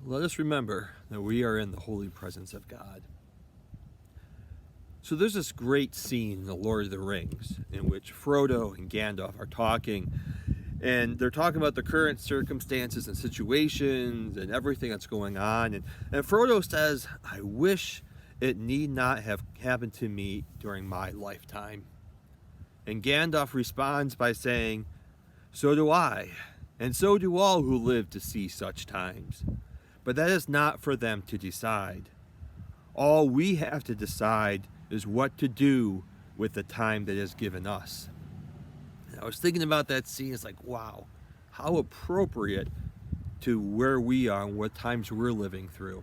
Let us remember that we are in the holy presence of God. So there's this great scene in The Lord of the Rings in which Frodo and Gandalf are talking, and they're talking about the current circumstances and situations and everything that's going on. And Frodo says, "I wish it need not have happened to me during my lifetime." And Gandalf responds by saying, "So do I, and so do all who live to see such times. But that is not for them to decide. All we have to decide is what to do with the time that is given us." And I was thinking about that scene. It's like, wow, how appropriate to where we are and what times we're living through.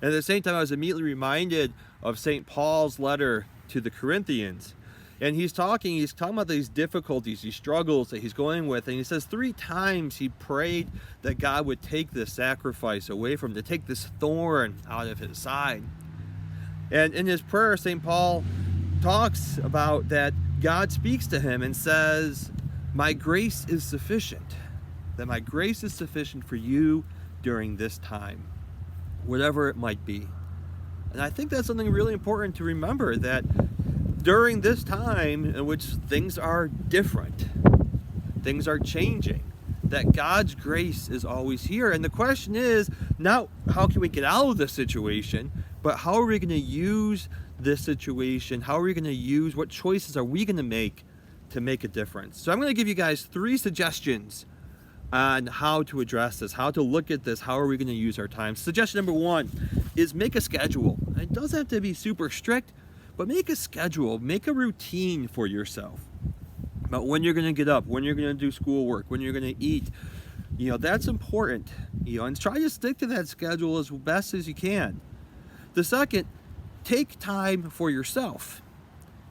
And at the same time, I was immediately reminded of St. Paul's letter to the Corinthians. And he's talking about these difficulties, these struggles that he's going with. And he says 3 times he prayed that God would take this sacrifice away from him, to take this thorn out of his side. And in his prayer, St. Paul talks about that God speaks to him and says, "My grace is sufficient," that my grace is sufficient for you during this time, whatever it might be. And I think that's something really important to remember, that during this time in which things are different, things are changing, that God's grace is always here. And the question is not how can we get out of this situation, but how are we going to use this situation? How are we going to use, what choices are we going to make a difference? So I'm going to give you guys 3 suggestions on how to address this, how to look at this, how are we going to use our time. Suggestion number 1 is make a schedule. It doesn't have to be super strict, but make a schedule, make a routine for yourself about when you're going to get up, when you're going to do schoolwork, when you're going to eat. That's important, and try to stick to that schedule as best as you can. The second, take time for yourself.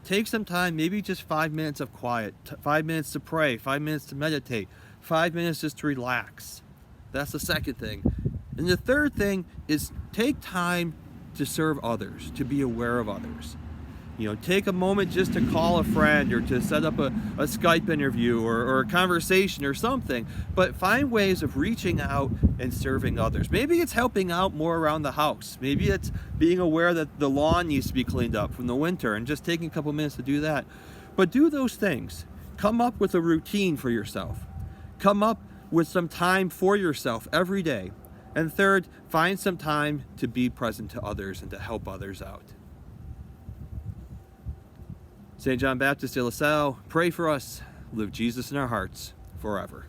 Take some time, maybe just 5 minutes of quiet, 5 minutes to pray, 5 minutes to meditate, 5 minutes just to relax. That's the second thing. And the third thing is take time to serve others, to be aware of others. Take a moment just to call a friend or to set up a Skype interview or a conversation or something, but find ways of reaching out and serving others. Maybe it's helping out more around the house. Maybe it's being aware that the lawn needs to be cleaned up from the winter and just taking a couple minutes to do that. But do those things. Come up with a routine for yourself. Come up with some time for yourself every day. And third, find some time to be present to others and to help others out. St. John Baptist de La Salle, pray for us. Live Jesus in our hearts forever.